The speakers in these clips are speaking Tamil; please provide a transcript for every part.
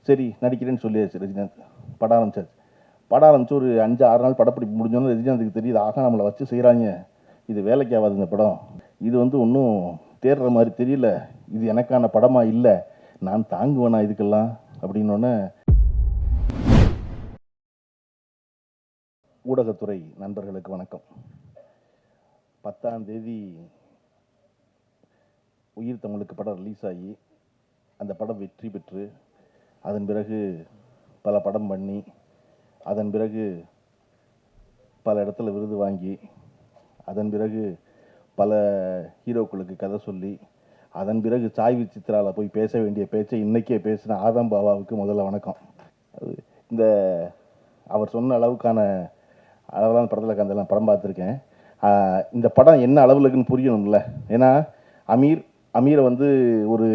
சரி நடிக்கிறேன்னு சொல்லியாச்சு ரஜினிகாந்த். படம் ஆரம்பிச்சாச்சு. படம் ஆரம்பிச்சு ஒரு 5-6 நாள் படப்பிடிப்பு முடிஞ்சோன்னு ரஜினிகாந்துக்கு தெரியுது, ஆகா நம்மளை வச்சு செய்கிறாங்க, இது வேலைக்கு ஆகாது இந்த படம், இது வந்து ஒன்றும் தேடுற மாதிரி தெரியல, இது எனக்கான படமாக இல்லை, நான் தாங்குவேனா இதுக்கெல்லாம் அப்படின்னோடனே, ஊடகத்துறை நண்பர்களுக்கு வணக்கம். 10ஆம் தேதி உயிர் தமிழுக்கு படம் ரிலீஸ் ஆகி அந்த படம் வெற்றி பெற்று அதன் பிறகு பல படம் பண்ணி அதன் பிறகு பல இடத்துல விருது வாங்கி அதன் பிறகு பல ஹீரோக்களுக்கு கதை சொல்லி அதன் பிறகு சாய் விசித்ராவில் போய் பேச வேண்டிய பேச்சை இன்றைக்கே பேசின ஆதம் பாபாவுக்கு முதல்ல வணக்கம். இந்த அவர் சொன்ன அளவுக்கான அளவெல்லாம் படத்தில் கந்தெல்லாம் படம் பார்த்துருக்கேன். இந்த படம் என்ன அளவில் இருக்குன்னு புரியணும்ல. ஏன்னா அமீரை வந்து ஒரு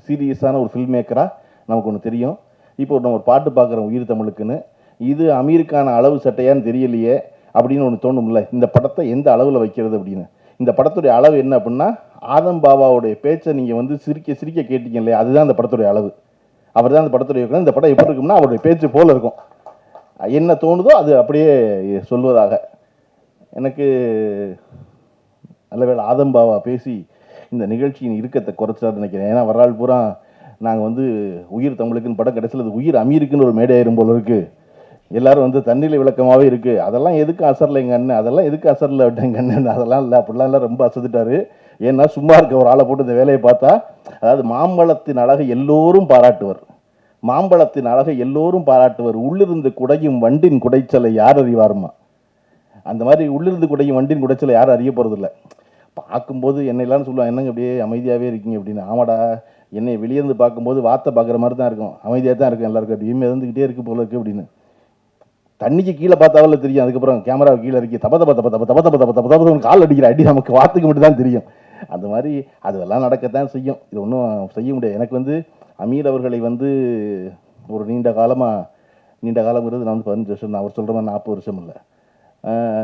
சீரியஸான ஒரு ஃபில்ம் மேக்கராக நமக்கு ஒன்று தெரியும். இப்போ நம்ம ஒரு பாட்டு பார்க்குறோம் உயிர் தமிழுக்குன்னு, இது அமீருக்கான அளவு சட்டையான்னு தெரியலையே அப்படின்னு ஒன்று தோணும்ல. இந்த படத்தை எந்த அளவில் வைக்கிறது அப்படின்னு. இந்த படத்துடைய அளவு என்ன அப்படின்னா, ஆதம் பாபாவுடைய பேச்சை நீங்கள் வந்து சிரிக்க சிரிக்க கேட்டீங்க இல்லையா, அதுதான் அந்த படத்துடைய அளவு. அவர் தான் அந்த படத்துடைய இயக்குனர். இந்த படம் எப்படி இருக்கும்னா அவருடைய பேச்சு போல் இருக்கும். என்ன தோணுதோ அது அப்படியே சொல்வதாக. எனக்கு நல்ல வேளை ஆதம் பாபா பேசி இந்த நிகழ்ச்சியின் இறுக்கத்தை குறைச்சான்னு நினைக்கிறேன். ஏன்னா வரலாறு பூரா நாங்கள் வந்து உயிர் தமிழுக்குன்னு படம் கடைசியில் அது உயிர் அமீருக்குன்னு ஒரு மேடையாயிரும் போல இருக்குது. எல்லாரும் வந்து தண்ணியில் விளக்கமாகவே இருக்குது, அதெல்லாம் எதுக்கு அசரில் எங்கள் அண்ணன், அதெல்லாம் எதுக்கு அசரில் விட்டேங்க அண்ணன், அதெல்லாம் இல்லை, அப்படிலாம் இல்லை, ரொம்ப அசத்துட்டாரு. ஏன்னா சும்மா இருக்க ஒரு ஆளை போட்டு இந்த வேலையை பார்த்தா, அதாவது மாம்பழத்தின் அழகை எல்லோரும் பாராட்டுவர், மாம்பழத்தின் அழகை எல்லோரும் பாராட்டுவர், உள்ளிருந்து குடையும் வண்டின் குடைச்சலை யார் அறிவாருமா. அந்த மாதிரி உள்ளிருந்து குடையும் வண்டின் குடைச்சலை யாரும் அறிய போகிறதில்ல. பார்க்கும்போது என்னை எல்லாரும் சொல்லுவாங்க, என்னங்க அப்படியே அமைதியாகவே இருக்கீங்க அப்படின்னு. ஆமாடா, என்னை வெளியேருந்து பார்க்கும்போது வார்த்தை பார்க்குற மாதிரி தான் இருக்கும், அமைதியாக தான் இருக்கும் எல்லாருக்கும், அப்படியே இருந்துக்கிட்டே இருக்கு போல இருக்குது அப்படின்னு. தண்ணிக்கு கீழே பார்த்தாவில்ல தெரியும், அதுக்கப்புறம் கேமரா கீழே இறக்கி தப்ப தப்ப தப்ப தப்ப தப்ப தப்ப தப்ப தப்ப கால் அடிக்கிற அடி நமக்கு வார்த்தைக்கு மட்டும் தான் தெரியும். அந்த மாதிரி அதெல்லாம் நடக்கத்தான் செய்யும், இது ஒன்றும் செய்ய முடியாது. எனக்கு வந்து அமீர் அவர்களை வந்து ஒரு நீண்ட காலம்ங்கிறது நான் வந்து 15 வருஷம், அவர் சொல்கிற மாதிரி 40 வருஷம் இல்லை.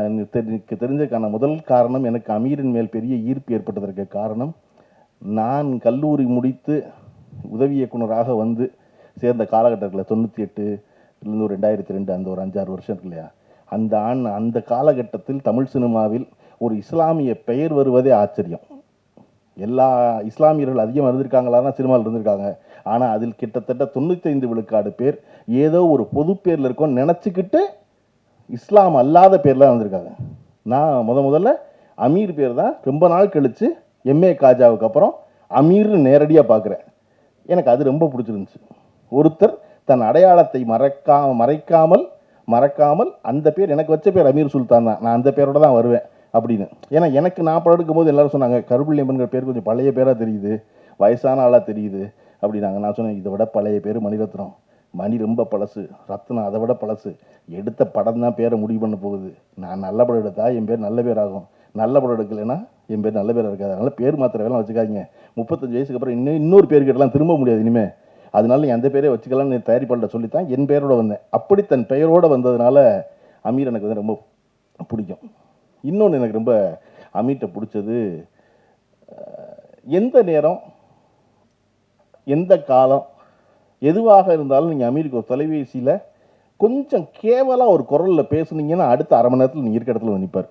எனக்கு தெரிஞ்சதுக்கான முதல் காரணம், எனக்கு அமீரின் மேல் பெரிய ஈர்ப்பு ஏற்பட்டதற்கு காரணம், நான் கல்லூரி முடித்து உதவி இயக்குனராக வந்து சேர்ந்த காலகட்டத்தில் 98 ஒரு 2002, அந்த ஒரு 5-6 வருஷம் இருக்கு இல்லையா, அந்த காலகட்டத்தில் தமிழ் சினிமாவில் ஒரு இஸ்லாமிய பெயர் வருவதே ஆச்சரியம். எல்லா இஸ்லாமியர்கள் அதிகமாக இருந்திருக்காங்களான்னா சினிமாவில் இருந்திருக்காங்க, ஆனால் அதில் கிட்டத்தட்ட 95 விழுக்காடு பேர் ஏதோ ஒரு பொது பேரில் இருக்கோன்னு நினச்சிக்கிட்டு இஸ்லாம் அல்லாத பேர்லாம் வந்திருக்காங்க. நான் முதல்ல அமீர் பேர் தான் ரொம்ப நாள் கழித்து எம்ஏ காஜாவுக்கு அப்புறம் அமீர்னு நேரடியாக பார்க்குறேன். எனக்கு அது ரொம்ப பிடிச்சிருந்துச்சு. ஒருத்தர் தன் அடையாளத்தை மறைக்காமல் அந்த பேர், எனக்கு வச்ச பேர் அமீர் சுல்தான் தான், நான் அந்த பேரோட தான் வருவேன் அப்படின்னு. ஏன்னா எனக்கு நான் படம் எடுக்கும்போது எல்லாரும் சொன்னாங்க, கருப்புள்ளியம்மன்கிற பேர் கொஞ்சம் பழைய பேராக தெரியுது, வயசான ஆளாக தெரியுது அப்படின்னாங்க. நான் சொன்னேன், இதை விட பழைய பேர் மணிரத்னம், மணி ரொம்ப பழசு, ரத்னம் அதை விட பழசு, எடுத்த படம் தான் பேரை முடிவு பண்ண போகுது. நான் நல்ல படம் எடுத்தா என் பேர் நல்ல பேர் ஆகும், நல்ல படம் எடுக்கலைன்னா என் பேர் நல்ல பேராக இருக்காது. அதனால் பேர் மாத்திர வேலை வச்சுக்காதீங்க, 35 வயசுக்கு அப்புறம் இன்னொரு பேர் கிட்டலாம் திரும்ப முடியாது இனிமேல், அதனால எந்த பேரே வச்சுக்கலாம்னு தயாரிப்பாளர்கிட்ட சொல்லித்தான் என் பேரோட வந்தேன். அப்படி தன் பெயரோடு வந்ததுனால அமீர் எனக்கு வந்து ரொம்ப பிடிக்கும். இன்னொன்று எனக்கு ரொம்ப அமீர்கிட்ட பிடிச்சது, எந்த நேரம் எந்த காலம் எதுவாக இருந்தாலும் நீங்கள் அமீருக்கு ஒரு தொலைபேசியில் கொஞ்சம் கேவலாக ஒரு குரலில் பேசுனீங்கன்னா அடுத்த அரை மணி நேரத்தில் நீங்கள் இருக்க இடத்துல வந்து நிற்பார்.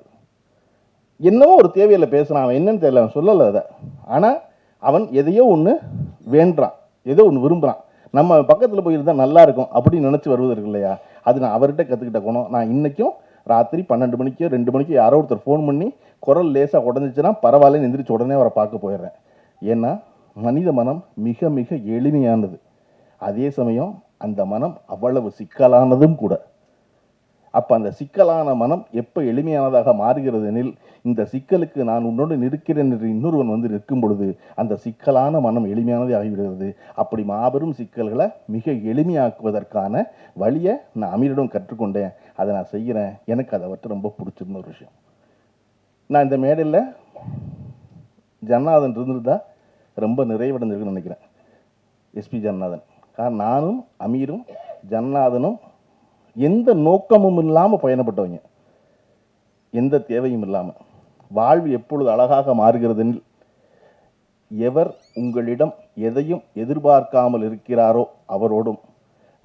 என்னவோ ஒரு தேவையில் பேசுகிறான், அவன் என்னன்னு தெரியல, அவன் சொல்லலை அதை, ஆனால் அவன் எதையோ ஒன்று வேண்டான், ஏதோ ஒன்று விரும்புகிறான், நம்ம பக்கத்தில் போயிருந்தால் நல்லா இருக்கும் அப்படின்னு நினச்சி வருவது இருக்கு இல்லையா, அது நான் அவர்கிட்ட கற்றுக்கிட்ட குணம். நான் இன்றைக்கும் ராத்திரி 12 மணிக்கு 2 மணிக்கு யாரோ ஒருத்தர் ஃபோன் பண்ணி குரல் லேசாக உடஞ்சிச்சுன்னா பரவாயில்லன்னு எந்திரிச்சு உடனே அவரை பார்க்க போயிடுறேன். ஏன்னா மனித மனம் மிக மிக எளிமையானது, அதே சமயம் அந்த மனம் அவ்வளவு சிக்கலானதும் கூட. அப்போ அந்த சிக்கலான மனம் எப்போ எளிமையானதாக மாறுகிறது எனில், இந்த சிக்கலுக்கு நான் உன்னோடு நிற்கிறேன் என்று இன்னொருவன் வந்து நிற்கும் பொழுது அந்த சிக்கலான மனம் எளிமையானதே ஆகிவிடுகிறது. அப்படி மாபெரும் சிக்கல்களை மிக எளிமையாக்குவதற்கான வழியை நான் அமீரிடம் கற்றுக்கொண்டேன், அதை நான் செய்கிறேன். எனக்கு அதை அவற்றை ரொம்ப பிடிச்சிருந்த ஒரு விஷயம். நான் இந்த மேடையில் ஜன்னாதன் இருந்திருந்தா ரொம்ப நிறைவடைஞ்சிருக்குன்னு நினைக்கிறேன். எஸ்பி ஜன்னாதன், காரணம் நானும் அமீரும் ஜன்னாதனும் எந்த நோக்கமும் இல்லாமல் பயணப்பட்டவங்க, எந்த தேவையும் இல்லாமல். வாழ்வு எப்பொழுது அழகாக மாறுகிறது, எவர் உங்களிடம் எதையும் எதிர்பார்க்காமல் இருக்கிறாரோ அவரோடும்,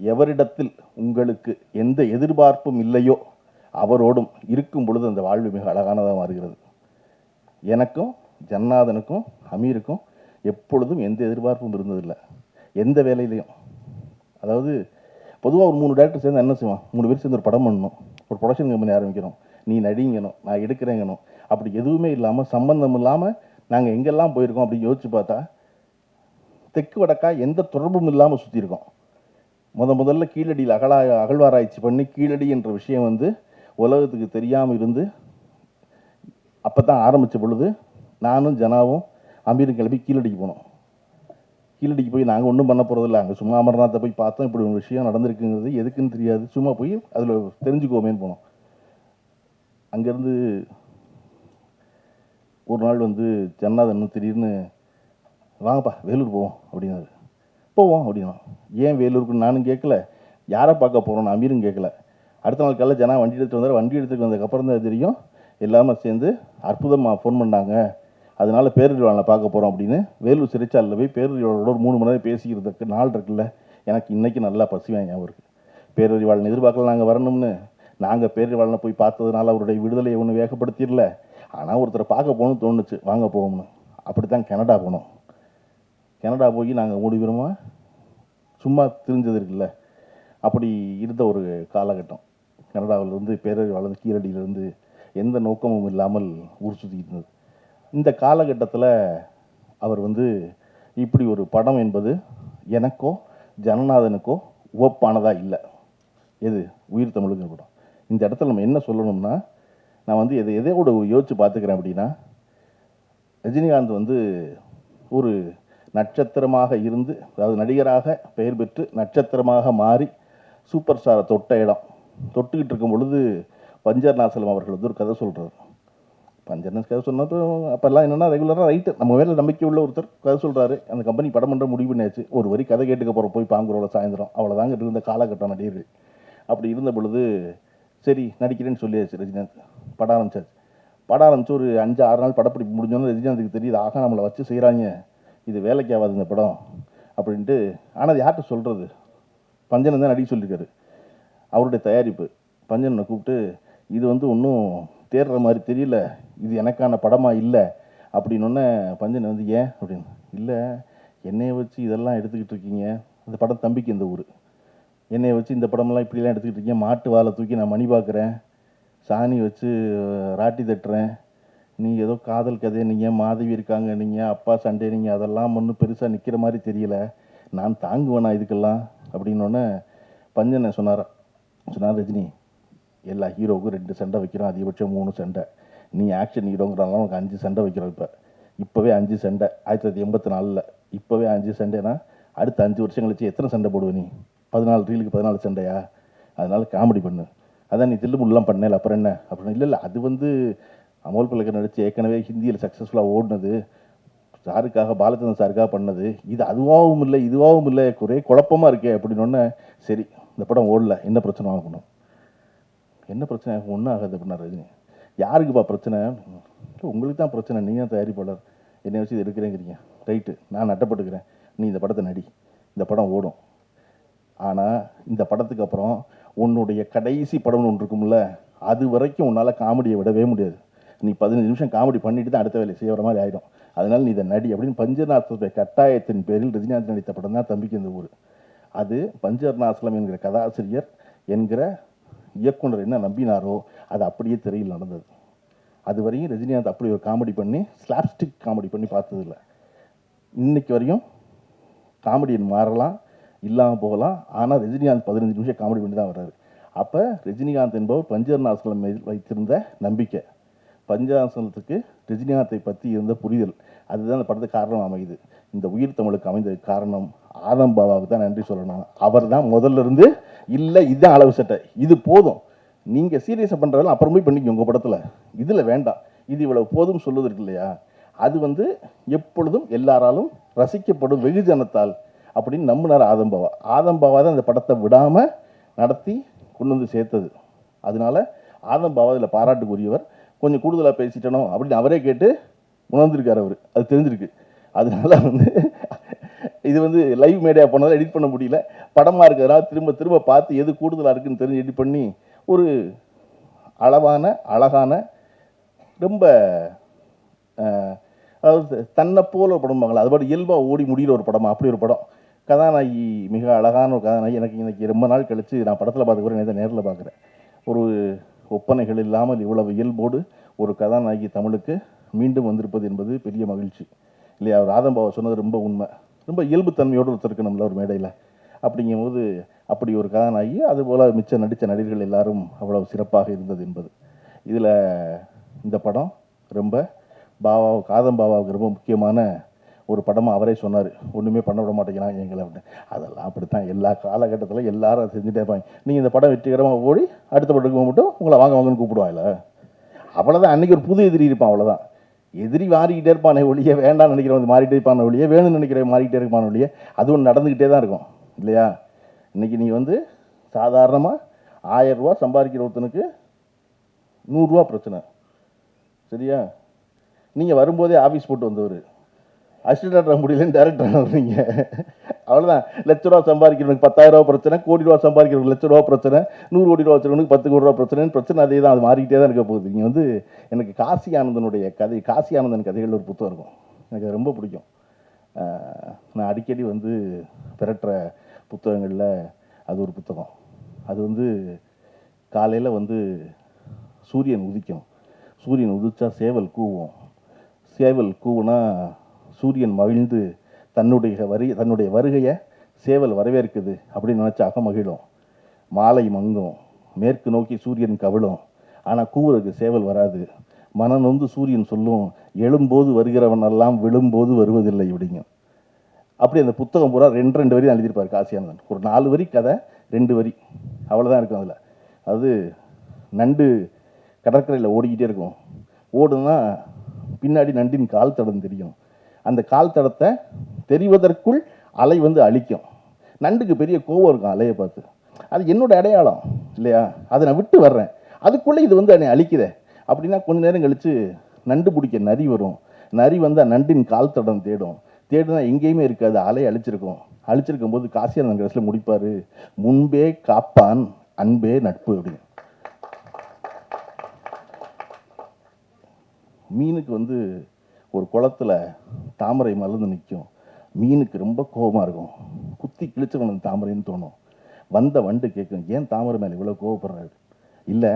எவரிடத்தில் உங்களுக்கு எந்த எதிர்பார்ப்பும் இல்லையோ அவரோடும் இருக்கும் பொழுது அந்த வாழ்வு மிக அழகானதாக மாறுகிறது. எனக்கும் ஜன்னாதனுக்கும் அமீருக்கும் எப்பொழுதும் எந்த எதிர்பார்ப்பும் இருந்ததில்லை, எந்த வேலையிலையும். அதாவது பொதுவாக ஒரு 3 டேரக்டர் சேர்ந்து என்ன செய்வான், 3 பேர் சேர்ந்து ஒரு படம் பண்ணணும், ஒரு ப்ரொடக்ஷன் கம்பெனி ஆரம்பிக்கணும், நீ நடிங்கணும், நான் எடுக்கிறேங்கணும். அப்படி எதுவுமே இல்லாமல், சம்பந்தம் இல்லாமல் நாங்கள் எங்கெல்லாம் போயிருக்கோம் அப்படின்னு யோசிச்சு பார்த்தா தெற்கு வடக்கா எந்த தொடர்பும் இல்லாமல் சுற்றியிருக்கோம். முதல்ல கீழடியில் அகழ்வாராய்ச்சி பண்ணி கீழடி என்ற விஷயம் வந்து உலகத்துக்கு தெரியாமல் இருந்து அப்போ தான் ஆரம்பித்த பொழுது நானும் ஜனாவும் அமீரும் கிளம்பி கீழடிக்கு போனோம். கீழடிக்கு போய் நாங்கள் ஒன்றும் பண்ண போகிறதில்ல, அங்கே சும்மா அமர்நாத்தை போய் பார்த்தோம், இப்படி ஒரு விஷயம் நடந்திருக்குங்கிறது எதுக்குன்னு தெரியாது, சும்மா போய் அதில் தெரிஞ்சுக்கோமேன்னு போனோம். அங்கேருந்து ஒரு நாள் வந்து ஜன்னாதன் திடீர்னு வாங்கப்பா வேலூர் போவோம் அப்படின்னாரு. போவோம் அப்படின்னா. ஏன் வேலூருக்கு நானும் கேட்கல, யாரை பார்க்க போகிறோன்னு அமீரும் கேட்கல. அடுத்த நாள் காலையில் ஜனா வண்டி எடுத்துகிட்டு வந்தார். வண்டி எடுத்துகிட்டு வந்ததுக்கப்புறம் தான் தெரியும், எல்லாமே சேர்ந்து அற்புதமாக ஃபோன் பண்ணாங்க, அதனால பேரறிவாளனை பார்க்க போகிறோம் அப்படின்னு. வேலூர் சிறைச்சாலையில் போய் பேரறிவாளனோட ஒரு 3 மணி நேரம் பேசிக்கிறதுக்கு நாள் இருக்குல்ல, எனக்கு இன்றைக்கி நல்லா பசிவாங்க ஞாபகம் இருக்குது. பேரறிவாளன் எதிர்பார்க்கல நாங்கள் வரணும்னு. நாங்கள் பேரறிவாளனை போய் பார்த்ததுனால அவருடைய விடுதலையை ஒன்றும் வேகப்படுத்திடல, ஆனால் ஒருத்தரை பார்க்க போகணும்னு தோணுச்சு, வாங்க போவோம்னு. அப்படி தான் கனடா போனோம். கனடா போய் நாங்கள் 3 பேருமா சும்மா தெரிஞ்சது இருக்குல்ல, அப்படி இருந்த ஒரு காலகட்டம். கனடாவிலிருந்து பேரறிவாளன் கீழடியிலிருந்து எந்த நோக்கமும் இல்லாமல் ஊர் சுற்றிக்கிட்டு இருந்தது. இந்த காலகட்டத்தில் அவர் வந்து இப்படி ஒரு படம் என்பது எனக்கோ ஜனநாதனுக்கோ உவப்பானதாக இல்லை. எது உயிர் தமிழுங்கிற படம். இந்த இடத்துல நம்ம என்ன சொல்லணும்னா, நான் வந்து எதையோட யோசித்து பார்த்துக்கிறேன் அப்படின்னா, ரஜினிகாந்த் வந்து ஒரு நட்சத்திரமாக இருந்து, அதாவது நடிகராக பெயர் பெற்று நட்சத்திரமாக மாறி சூப்பர் ஸ்டாரை தொட்ட இடம். தொட்டுக்கிட்டு இருக்கும் பொழுது பஞ்சர் நாசலம் அவர்கள் வந்து ஒரு கதை சொல்கிறார். பஞ்சர்னஸ் கதை சொன்னது அப்போல்லாம் என்னென்னா ரெகுலராக ரைட்டு, நம்ம மேலே நம்பிக்கை உள்ள ஒருத்தர் கதை சொல்கிறாரு, அந்த கம்பெனி படம் பண்ணுற முடிவு பண்ணியாச்சு, ஒரு வரி கதை கேட்டுக்க போகிற போய் பாங்குறோட சாயந்தரம், அவ்வளோதாங்க இருந்த காலகட்டம் நடிகர்கள். அப்படி இருந்த பொழுது சரி நடிக்கிறேன்னு சொல்லியாச்சு. ரஜினிகாந்த் படம் ஆரம்பிச்சாச்சு. படம் ஆரம்பிச்சு ஒரு 5-6 நாள் படப்பிடிப்பு முடிஞ்சோன்னு ரஜினிகாந்துக்கு தெரியுது, ஆகா நம்மளை வச்சு செய்கிறாங்க, இது வேலைக்கு ஆகாது இந்த படம் அப்படின்ட்டு. ஆனால் அது யார்கிட்ட சொல்கிறது, பஞ்சன் தான் நடிக்க சொல்லியிருக்காரு, அவருடைய தயாரிப்பு. பஞ்சனை கூப்பிட்டு இது வந்து ஒன்றும் தேடுற மாதிரி தெரியல, இது எனக்கான படமாக இல்லை அப்படின்னொன்னே பஞ்சன் வந்து ஏன் அப்படின்னு, இல்லை என்னையை வச்சு இதெல்லாம் எடுத்துக்கிட்டு இருக்கீங்க, இந்த படம் தம்பிக்கு இந்த ஊர், என்னையை வச்சு இந்த படமெல்லாம் இப்படிலாம் எடுத்துக்கிட்டு இருக்கீங்க, மாட்டு வாழை தூக்கி நான் மணி பார்க்குறேன், சாணி வச்சு ராட்டி தட்டுறேன், நீங்கள் ஏதோ காதல் கதை, நீங்கள் மாதவி இருக்காங்க, நீங்கள் அப்பா சண்டே, நீங்கள் அதெல்லாம் ஒன்றும் பெருசாக நிற்கிற மாதிரி தெரியல, நான் தாங்குவேனா இதுக்கெல்லாம் அப்படின்னோடனே பஞ்சனை சொன்னார், ரஜினி எல்லா ஹீரோவுக்கும் 2 சண்டை வைக்கிறோம், அதிகபட்சம் 3 சண்டை, நீ ஆக்ஷன் ஹீரோங்கிறனால உனக்கு 5 சண்டை வைக்கிறோம். இப்போவே 5 சண்டை 1984, இப்போவே 5 சண்டைனா அடுத்த 5 வருஷம் கழிச்சு எத்தனை சண்டை போடுவேன் நீ, 14 ரீலுக்கு 14 சண்டையா, அதனால காமெடி பண்ணு, அதான் நீ தில்லுமுல்லாம் பண்ணல அப்புறம் என்ன அப்படின்னு. இல்லை அது வந்து அமோல் பல்லக்கர் நடித்து ஏற்கனவே ஹிந்தியில் சக்ஸஸ்ஃபுல்லாக ஓடினது, சாருக்காக பாலச்சந்திரன் சாருக்காக பண்ணது, இது அதுவாகவும் இல்லை இதுவாகவும் இல்லை, ஒரே குழப்பமாக இருக்கே அப்படின்னொன்னே, சரி இந்த படம் ஓடல, என்ன பிரச்சனை ஆகணும், என்ன பிரச்சனை ஒன்றும் ஆகாது அப்படின்னா ரஜினி. யாருக்குப்பா பிரச்சனை, உங்களுக்கு தான் பிரச்சனை, நீங்கள் தான் தயாரிப்பாளர், என்னை வச்சு இது எடுக்கிறேங்கிறீங்க, ரைட்டு நான் நட்டப்பட்டுக்கிறேன், நீ இந்த படத்தை நடி, இந்த படம் ஓடும். ஆனால் இந்த படத்துக்கு அப்புறம் உன்னுடைய கடைசி படம்னு ஒன்று இருக்கும்ல, அது வரைக்கும் உன்னால் காமெடியை விடவே முடியாது, நீ 15 நிமிஷம் காமெடி பண்ணிட்டு தான் அடுத்த வேலையை செய்கிற மாதிரி ஆகிடும், அதனால நீ இதை நடி அப்படின்னு பஞ்சர்நாசலுடைய கட்டாயத்தின் பேரில் ரஜினிகாந்த் நடித்த படம் தான் தம்பிக்கு இந்த ஊர். அது பஞ்சர்நாசலம் என்கிற கதாசிரியர் என்கிற இயக்குனர் என்ன நம்பினாரோ அது அப்படியே திரையில் நடந்தது. அது வரையும் ரஜினிகாந்த் அப்படி ஒரு காமெடி பண்ணி ஸ்லாப்ஸ்டிக் காமெடி பண்ணி பார்த்ததில்லை. இன்னைக்கு வரையும் காமெடியன் மாறலாம், இல்லாமல் போகலாம், ஆனால் ரஜினிகாந்த் 15 நிமிஷம் காமெடி பண்ணி தான் வர்றாரு. அப்போ ரஜினிகாந்த் என்பவர் பஞ்சர்நாசலம் மீது வைத்திருந்த நம்பிக்கை, பஞ்சநாசலத்துக்கு ரஜினிகாந்தை பற்றி இருந்த புரிதல், அதுதான் அந்த படத்துக்கு காரணம் அமையுது. இந்த உயிர் தமிழுக்கு அமைந்த காரணம் ஆதம் பாபாவுக்கு தான் நன்றி சொல்லணும். அவர் தான் முதல்ல இருந்து இல்லை இதுதான் அளவு சட்டை, இது போதும், நீங்கள் சீரியஸாக பண்ணுறதெல்லாம் அப்புறம் போய் பண்ணிக்க உங்கள் படத்தில், இதில் வேண்டாம், இது இவ்வளவு போதும் சொல்லுது இருக்கு இல்லையா, அது வந்து எப்பொழுதும் எல்லாராலும் ரசிக்கப்படும் வெகுஜனத்தால் அப்படின்னு நம்பினார் ஆதம் பாபா. ஆதம் பாபா தான் இந்த படத்தை விடாமல் நடத்தி கொண்டு வந்து சேர்த்தது. அதனால ஆதம் பாபா இதில் பாராட்டுக்குரியவர். கொஞ்சம் கூடுதலாக பேசிட்டனோ அப்படின்னு அவரே கேட்டு உணர்ந்திருக்கார் அவர், அது தெரிஞ்சிருக்கு. அதனால வந்து இது வந்து லைவ் மீடியா போனதால் எடிட் பண்ண முடியல, படமாக இருக்கிறதுனால திரும்ப திரும்ப பார்த்து எது கூடுதலாக இருக்குன்னு தெரிஞ்சு எடிட் பண்ணி ஒரு அளவான அழகான ரொம்ப அதாவது தன்னை போல ஒரு படம்பாங்களா, அது பாட்டு இயல்பாக ஓடி முடிகிற ஒரு படமா, அப்படி ஒரு படம். கதாநாயகி மிக அழகான ஒரு கதாநாயகி. எனக்கு இன்னைக்கு ரொம்ப நாள் கழித்து நான் படத்தில் பார்த்துக்கிறேன், நேரில் பார்க்குறேன். ஒரு ஒப்பனைகள் இல்லாமல் இவ்வளவு இயல்போடு ஒரு கதாநாயகி தமிழுக்கு மீண்டும் வந்திருப்பது என்பது பெரிய மகிழ்ச்சி இல்லையா? அவர் ஆதம்பாவை சொன்னது ரொம்ப உண்மை. ரொம்ப இயல்புத்தன்மையோடு ஒருத்தருக்கணும்ல ஒரு மேடையில். அப்படிங்கும்போது அப்படி ஒரு கதாநாயகி, அதுபோல் மிச்ச நடித்த நடிகர்கள் எல்லாரும் அவ்வளவு சிறப்பாக இருந்தது என்பது. இதில் இந்த படம் ரொம்ப ஆதம்பாவாவுக்கு ரொம்ப முக்கியமான ஒரு படமாக அவரே சொன்னார். ஒன்றுமே பண்ண விட மாட்டேங்கிறாங்க எங்களை அப்படின்னு. அதெல்லாம் அப்படித்தான் எல்லா காலகட்டத்தில் எல்லாரும் அதை செஞ்சுட்டே இருப்பாங்க. நீங்கள் இந்த படம் வெற்றிகரமாக ஓடி அடுத்த படத்துக்கு மட்டும் உங்களை வாங்க வாங்கன்னு கூப்பிடுவாங்கல்ல, அவ்வளோதான். அன்றைக்கி ஒரு புது எதிரி இருப்பான், அவ்வளோதான். எதிரி மாறிக்கிட்டே இருப்பானே ஒழிய, வேண்டாம்னு நினைக்கிறவங்க மாறிட்டே இருப்பான ஒழிய, வேணும்னு நினைக்கிறவங்க மாறிக்கிட்டே இருப்பான ஒழிய, அது ஒன்று நடந்துக்கிட்டே தான் இருக்கும் இல்லையா? இன்றைக்கி நீங்கள் வந்து சாதாரணமாக 1000 ரூபா சம்பாதிக்கிற ஒருத்தனுக்கு 100 ரூபா பிரச்சனை சரியா? நீங்கள் வரும்போதே ஆஃபீஸ் போட்டு வந்தவர் அசிஸ்டன்ட் முடியலன்னு டேரக்டர் வர்றீங்க, அவ்வளோதான். லட்ச ரூபா சம்பாதிக்கிறவனுக்கு 10,000 ரூபா பிரச்சனை, கோடி ரூபா சம்பாதிக்கிறவனுக்கு லட்ச ரூபா பிரச்சனை, 100 கோடி ரூபா வச்சுருவனுக்கு 10 கோடி ரூபா பிரச்சனை அதே தான். அது மாறிக்கிட்டே தான் இருக்க போகுது. நீங்கள் வந்து எனக்கு காசி ஆனந்தனுடைய கதை, காசி ஆனந்தன் கதைகள் ஒரு புத்தகம் இருக்கும், எனக்கு அது ரொம்ப பிடிக்கும். நான் அடிக்கடி வந்து பிறற்ற புத்தகங்களில் அது ஒரு புத்தகம். அது வந்து காலையில் வந்து சூரியன் உதிக்கும், சூரியன் உதிச்சா சேவல் கூவும், சேவல் கூவுனா சூரியன் மகிழ்ந்து தன்னுடைய வருகையை சேவல் வரவேற்குது அப்படின்னு நினச்சாக மகிழும். மாலை மங்கும், மேற்கு நோக்கி சூரியன் கவிழும், ஆனால் கூவுறதுக்கு சேவல் வராது. மனம் நொந்து சூரியன் சொல்லும், எழும்போது வருகிறவனெல்லாம் விழும்போது வருவதில்லை அப்படிங்க. அப்படி அந்த புத்தகம் பூரா 2 வரி தான் எழுதியிருப்பார் காசியானந்தன். ஒரு 4 வரி கதை, 2 வரி அவ்வளோதான் இருக்கும் அதில். அது நண்டு கடற்கரையில் ஓடிக்கிட்டே இருக்கும், ஓடுனா பின்னாடி நண்டின் கால் தடம் தெரியும், அந்த கால் தடத்தை தெரிவதற்குள் அலை வந்து அழிக்கும். நண்டுக்கு பெரிய கோவம் இருக்கும் அலையை பார்த்து, அது என்னோட அடையாளம் இல்லையா, அதை நான் விட்டு வர்றேன், அதுக்குள்ளே இது வந்து என்னை அழிக்குதே அப்படின்னா கொஞ்ச நேரம் கழித்து நண்டு பிடிக்க நரி வரும், நரி வந்து நண்டின் கால் தடம் தேடுனா எங்கேயுமே இருக்காது, அலை அழிச்சிருக்கும் போது காசியானந்தன் கடைசியில் முடிப்பார், முன்பே காப்பான் அன்பே நட்பு அப்படின்னு. மீனுக்கு வந்து ஒரு குளத்தில் தாமரை மலர்ந்து நிற்கும், மீனுக்கு ரொம்ப கோபமாக இருக்கும், குத்தி கிழிச்சவன் தாமரைன்னு தோணும். வந்த வண்டு கேட்கும், ஏன் தாமரை மேலே இவ்வளோ கோவப்படுறாரு? இல்லை,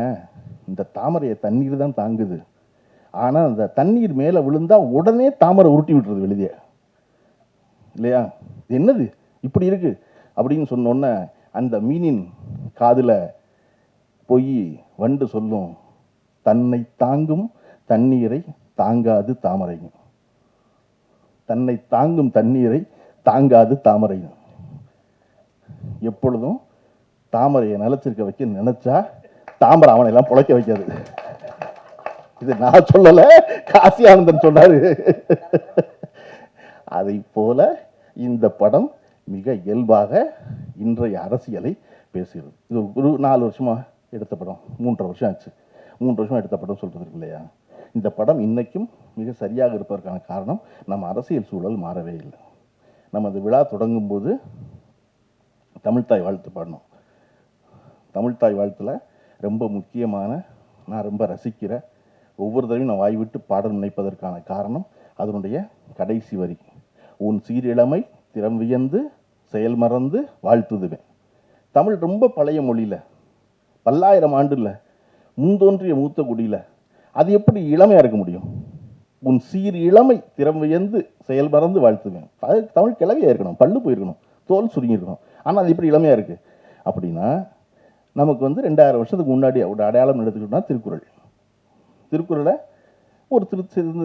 இந்த தாமரையை தண்ணீர் தான் தாங்குது, ஆனால் அந்த தண்ணீர் மேலே விழுந்தால் உடனே தாமரை உருட்டி விட்டுறது வெளியே இல்லையா, என்னது இப்படி இருக்கு அப்படின்னு சொன்னோன்னே அந்த மீனின் காதில் போய் வண்டு சொல்லும், தன்னை தாங்கும் தண்ணீரை தாங்காது தாமரை, தன்னை தாங்கும் தண்ணீரை தாங்காது தாமரை. எப்பொழுதும் தாமரையை நிலச்சிருக்க வைக்க நினைச்சா தாமரை அவனை எல்லாம் புழைக்க வைக்காது. இது நான் சொல்லல, காசி ஆனந்தன் சொன்னாரு. அதை போல இந்த படம் மிக இயல்பாக இன்றைய அரசியலை பேசுகிறது. இது ஒரு 4 வருஷமா எடுத்த படம், 3.5 வருஷம் ஆச்சு. 3 வருஷமா எடுத்த படம் சொல்றதுக்கு இல்லையா? இந்த படம் இன்னைக்கும் மிக சரியாக இருப்பதற்கான காரணம் நம்ம அரசியல் சூழல் மாறவே இல்லை. நம்ம அந்த விழா தொடங்கும் போது தமிழ்த்தாய் வாழ்த்து பாடணும். தமிழ்த்தாய் வாழ்த்துல ரொம்ப முக்கியமான, நான் ரொம்ப ரசிக்கிற, ஒவ்வொரு தடவையும் நான் வாய் விட்டு பாட நினைப்பதற்கான காரணம் அதனுடைய கடைசி வரி, உன் சீரிழமை திறம் வியந்து செயல் மறந்து வாழ்த்துதுவேன். தமிழ் ரொம்ப பழைய மொழியில், பல்லாயிரம் ஆண்டுல முன்தோன்றிய மூத்த குடியில் அது எப்படி இளமையாக இருக்க முடியும்? உன் சீர் இளமை திறம் வியந்து செயல் மறந்து வாழ்த்துவேன். தமிழ் கிளவியாக இருக்கணும், பல்லு போயிருக்கணும், தோல் சுருங்கிருக்கணும், ஆனால் அது எப்படி இளமையாக இருக்குது அப்படின்னா, நமக்கு வந்து 2000 வருஷத்துக்கு முன்னாடி ஒரு அடையாளம் எடுத்துக்கிட்டோம்னா திருக்குறள். திருக்குறளை ஒரு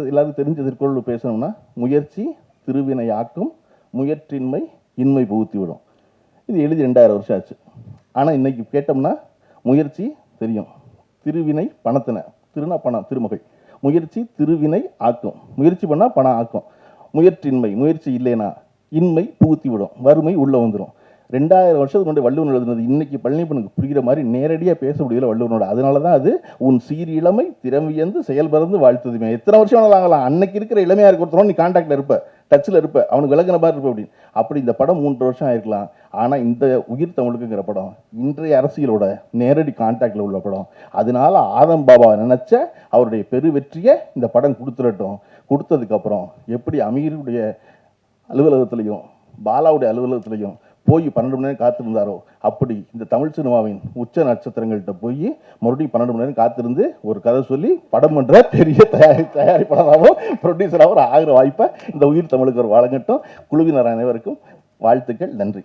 எல்லாருக்கும் தெரிஞ்ச திருக்குறள் பேசணும்னா, முயற்சி திருவினை ஆக்கும், முயற்றின்மை இன்மை புகுத்தி விடும். இது எழுதி 2000 வருஷம் ஆச்சு. ஆனால் இன்னைக்கு கேட்டோம்னா முயற்சி தெரியும், திருவினை பணத்தின, திருனா பணம், திருமகள், முயற்சி திருவினை ஆக்கும், முயற்சி பண்ணா பணம் ஆக்கும், முயற்றின்மை முயற்சி இல்லைனா இன்மை புகுத்தி விடும், வறுமை உள்ள வந்துடும். 2000 வருஷத்துக்கு முன்னாடி வள்ளுவன் எழுதுனது இன்னைக்கு பழனியப்பனுக்கு புரிகிற மாதிரி நேரடியாக பேச முடியல வள்ளுவனோட. அதனால தான் அது உன் சீர் இளமை திறமையந்து செயல்பறந்து வாழ்த்துதுமே. எத்தனை வருஷம் வேணாலும் ஆகலாம், அன்னைக்கு இருக்கிற இளமையாக இருக்கிறோம், நீ கான்டாக்டில் இருப்ப, டச்சில் இருப்ப, அவனுக்கு விளக்குன மாதிரி இருப்ப அப்படின்னு. அப்படி இந்த படம் 3 வருஷம் ஆயிருக்கலாம். ஆனால் இந்த உயிர் தமிழுக்குங்கிற படம் இன்றைய அரசியலோட நேரடி கான்டாக்டில் உள்ள படம். அதனால ஆதம் பாபா நினைச்ச அவருடைய பெரு வெற்றியை இந்த படம் கொடுத்துடட்டும். கொடுத்ததுக்கப்புறம் எப்படி அமீருடைய அலுவலகத்திலையும் பாலாவுடைய அலுவலகத்திலையும் போய் 12 மணி நேரம் காத்திருந்தாரோ, அப்படி இந்த தமிழ் சினிமாவின் உச்ச நட்சத்திரங்கள்கிட்ட போய் மறுபடியும் 12 மணி நேரம் காத்திருந்து ஒரு கதை சொல்லி படம் பண்ணுற பெரிய தயாரிப்பாளராகவும் ப்ரொடியூசராகவும் ஆகிற வாய்ப்பை இந்த உயிர் தமிழுக்கு ஒரு வழங்கட்டும். குழுவினர் அனைவருக்கும் வாழ்த்துக்கள். நன்றி.